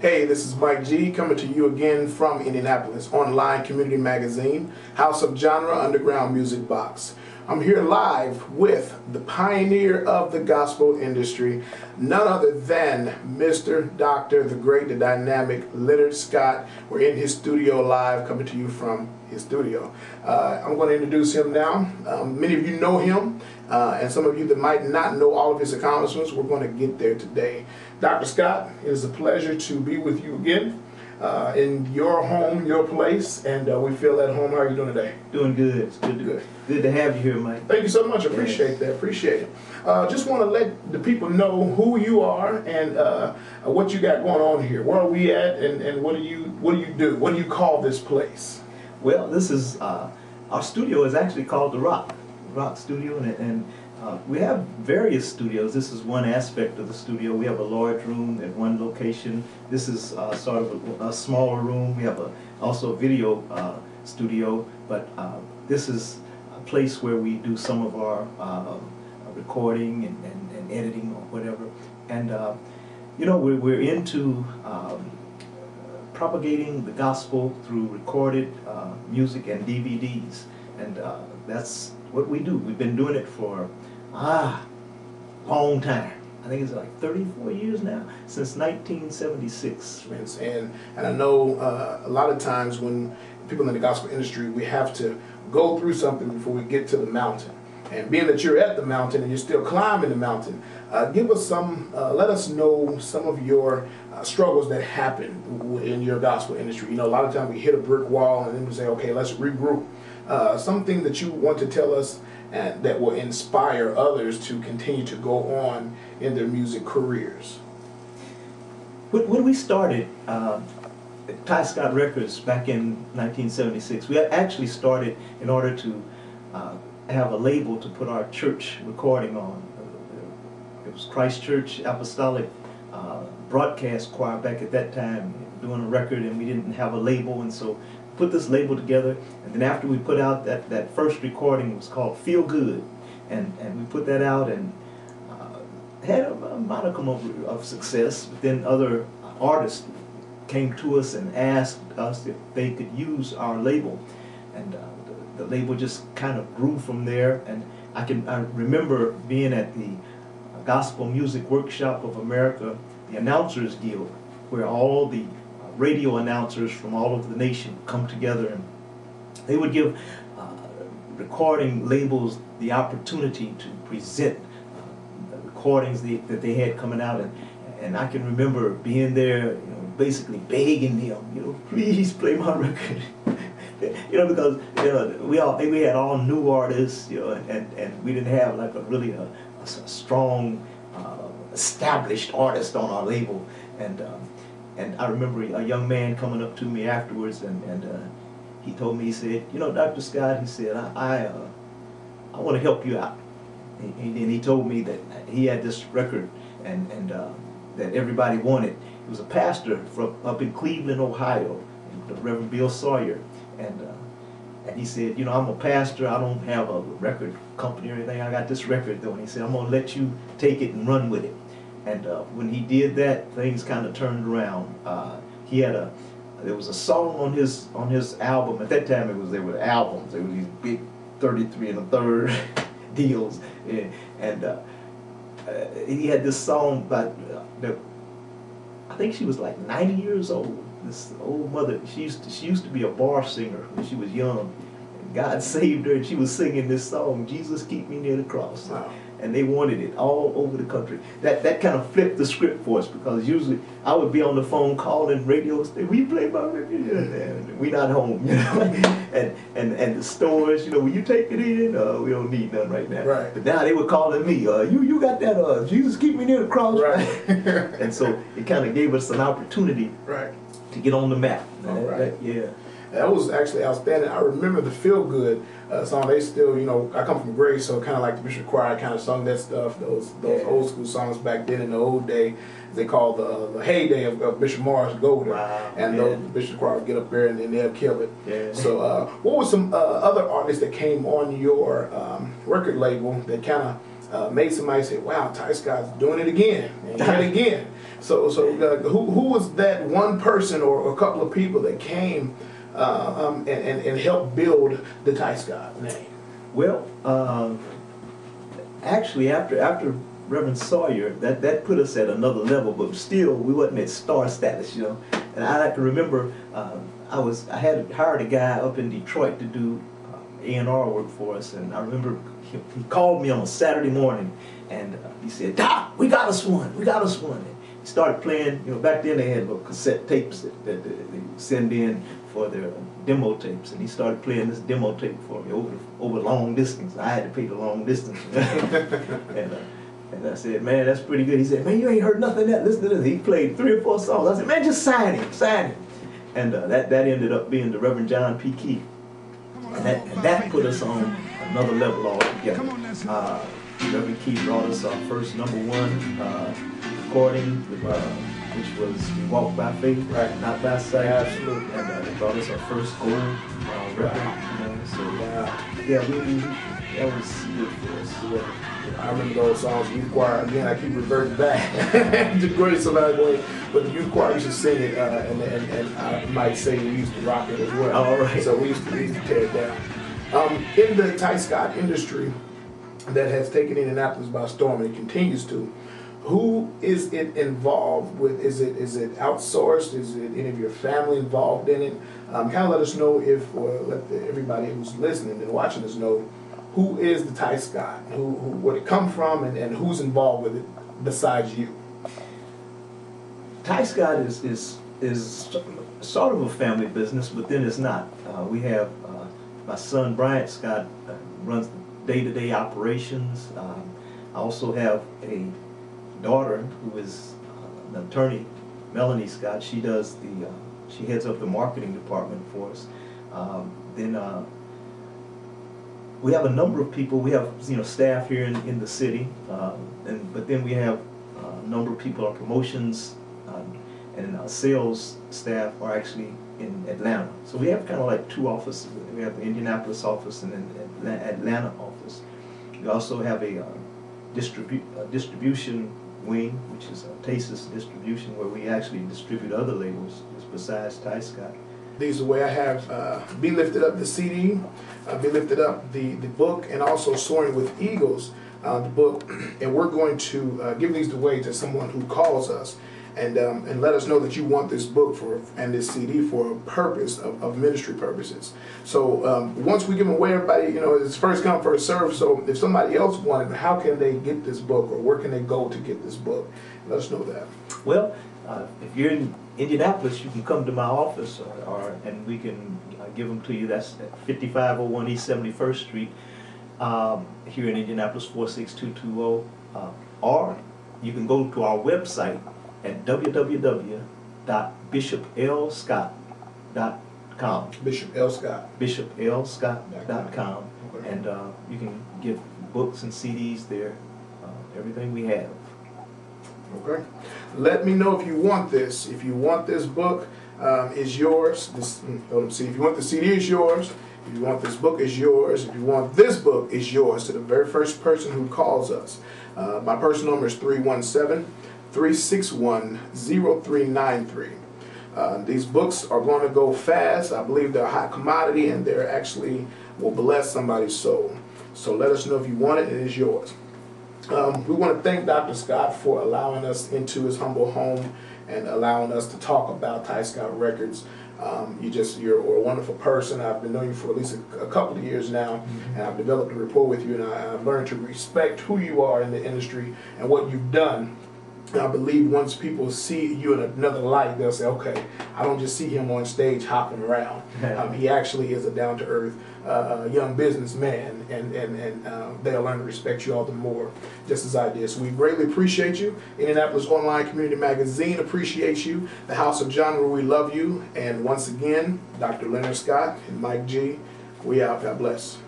Hey, this is Mike G coming to you again from Indianapolis, online community magazine, House of Genre Underground Music Box. I'm here live with the pioneer of the gospel industry, none other than Mr. Dr. the great, the dynamic Leonard Scott. We're in his studio live, coming to you from his studio. I'm going to introduce him now. Many of you know him, and some of you that might not know all of his accomplishments, we're going to get there today. Dr. Scott, it is a pleasure to be with you again in your home, your place, and we feel at home. How are you doing today? Doing good. It's good to have you here, Mike. Thank you so much. I appreciate that. Appreciate it. Just want to let the people know who you are and what you got going on here. Where are we at, and what do you do? What do you call this place? Well, this is our studio is actually called the Rock Studio, and we have various studios. This is one aspect of the studio. We have a large room at one location. This is sort of a smaller room. We have also a video studio, but this is a place where we do some of our recording and editing or whatever. And you know, we're into propagating the gospel through recorded music and DVDs, and that's what we do. We've been doing it for long time. I think it's like 34 years now, since 1976. And I know a lot of times when people in the gospel industry, we have to go through something before we get to the mountain. And being that you're at the mountain and you're still climbing the mountain, give us some, let us know some of your struggles that happen in your gospel industry. You know, a lot of times we hit a brick wall and then we say, okay, let's regroup. Something that you want to tell us that will inspire others to continue to go on in their music careers. When we started TYSCOT Records back in 1976, we actually started in order to have a label to put our church recording on. It was Christ Church Apostolic Broadcast Choir back at that time, doing a record, and we didn't have a label, and so put this label together. And then after we put out that first recording, it was called Feel Good, and we put that out and had a modicum of success. But then other artists came to us and asked us if they could use our label, and the label just kind of grew from there. And I remember being at the Gospel Music Workshop of America, the Announcers Guild, where all the radio announcers from all over the nation come together, and they would give recording labels the opportunity to present the recordings that they had coming out, and I can remember being there, you know, basically begging them, you know, please play my record. You know, because you know, we had all new artists, you know, and we didn't have like a strong established artist on our label, and I remember a young man coming up to me afterwards, and he told me, he said, you know, Dr. Scott, he said, I want to help you out. And he told me that he had this record and that everybody wanted. He was a pastor from up in Cleveland, Ohio, the Reverend Bill Sawyer, and he said, you know, I'm a pastor, I don't have a record company or anything, I got this record though, and he said, I'm going to let you take it and run with it. And when he did that, things kind of turned around. There was a song on his album. At that time, there were albums. There were these big 33 1/3 deals, and he had this song about. I think she was like 90 years old. This old mother. She used to be a bar singer when she was young. And God saved her, and she was singing this song, "Jesus Keep Me Near the Cross." Wow. And they wanted it all over the country. That kind of flipped the script for us, because usually I would be on the phone calling radio, we play my record, and we not home, you know. and the stores, you know, will you take it in? We don't need none right now. Right. But now they were calling me, you got that Jesus Keep Me Near the Cross, right? And so it kind of gave us an opportunity, right, to get on the map. Right. Yeah. That was actually outstanding. I remember the Feel Good song. They still, you know, I come from Grace, so kind of like the Bishop Choir kind of sung that stuff. Those old school songs back then in the old day, they called the heyday of Bishop Morris Golden. Wow. And those Bishop Choir would get up there and they'll kill it. Yeah. So what were some other artists that came on your record label that kind made somebody say, wow, TYSCOT's doing it again and yet again. So who was that one person or a couple of people that came and helped build the TYSCOT name? Well, actually, after Reverend Sawyer, that put us at another level, but still we wasn't at star status, you know. And I can remember I had hired a guy up in Detroit to do A&R work for us, and I remember he called me on a Saturday morning, and he said, "Doc, we got us one. We got us one." And he started playing. You know, back then they had little cassette tapes that they send in for their demo tapes, and he started playing this demo tape for me over long distance. I had to pay the long distance, and I said, "Man, that's pretty good." He said, "Man, you ain't heard nothing yet. Listen to this." He played 3 or 4 songs. I said, "Man, just sign him, sign him." And that ended up being the Reverend John P. Key. And that put us on another level altogether. Reverend Key brought us our first #1 recording, which was "We Walk by Faith, right, Not by Sight." Absolutely. And it brought us our first gold record. You know, so yeah, that was good for us. Yeah. I remember those songs. Youth choir, again, I keep reverting back to Grace of Our Way, but the youth choir used to sing it, and I might say we used to rock it as well. All right. So we used to tear it down. In the TYSCOT industry that has taken Indianapolis by storm and continues to, who is it involved with? Is it outsourced? Is it any of your family involved in it? Kind of let us know or let everybody who's listening and watching us know, who is the TYSCOT? Where it come from, and who's involved with it besides you? TYSCOT is sort of a family business, but then it's not. We have my son Bryant Scott runs the day-to-day operations. I also have a daughter who is an attorney, Melanie Scott. She does she heads up the marketing department for us. Then we have a number of people. We have staff here in the city, but then we have a number of people on promotions, and our sales staff are actually in Atlanta. So we have kind of like 2 offices. We have the Indianapolis office and then the Atlanta office. We also have a distribution wing, which is TYSCOT distribution, where we actually distribute other labels besides TYSCOT. These are where I have Be Lifted Up, the CD, Be Lifted Up, the book, and also Soaring with Eagles, the book. And we're going to give these away to someone who calls us and let us know that you want this book and this CD for a purpose of ministry purposes. So once we give them away, everybody, it's first come, first serve. So if somebody else wanted it, how can they get this book, or where can they go to get this book? Let us know that. Well, if you're in Indianapolis, you can come to my office, and we can give them to you. That's at 5501 East 71st Street here in Indianapolis, 46220. Or you can go to our website at www.bishoplscott.com. Bishop L. Scott. BishopLScott.com. Okay. And you can get books and CDs there, everything we have. Okay. Let me know if you want this. If you want this book, is yours. If you want the CD, is yours. If you want this book, is yours. If you want this book, is yours. To the very first person who calls us. My personal number is 317-361-0393. These books are going to go fast. I believe they're a hot commodity, and they're actually will bless somebody's soul. So let us know if you want it. It is yours. We want to thank Dr. Scott for allowing us into his humble home and allowing us to talk about TYSCOT Records. You're a wonderful person. I've been knowing you for at least a couple of years now, and I've developed a rapport with you, and I've learned to respect who you are in the industry and what you've done. And I believe once people see you in another light, they'll say, okay, I don't just see him on stage hopping around. He actually is a down-to-earth young businessman, and they'll learn to respect you all the more, just as I did. So we greatly appreciate you. Indianapolis Online Community Magazine appreciates you. The House of Genre, we love you. And once again, Dr. Leonard Scott and Mike G, we out. God bless.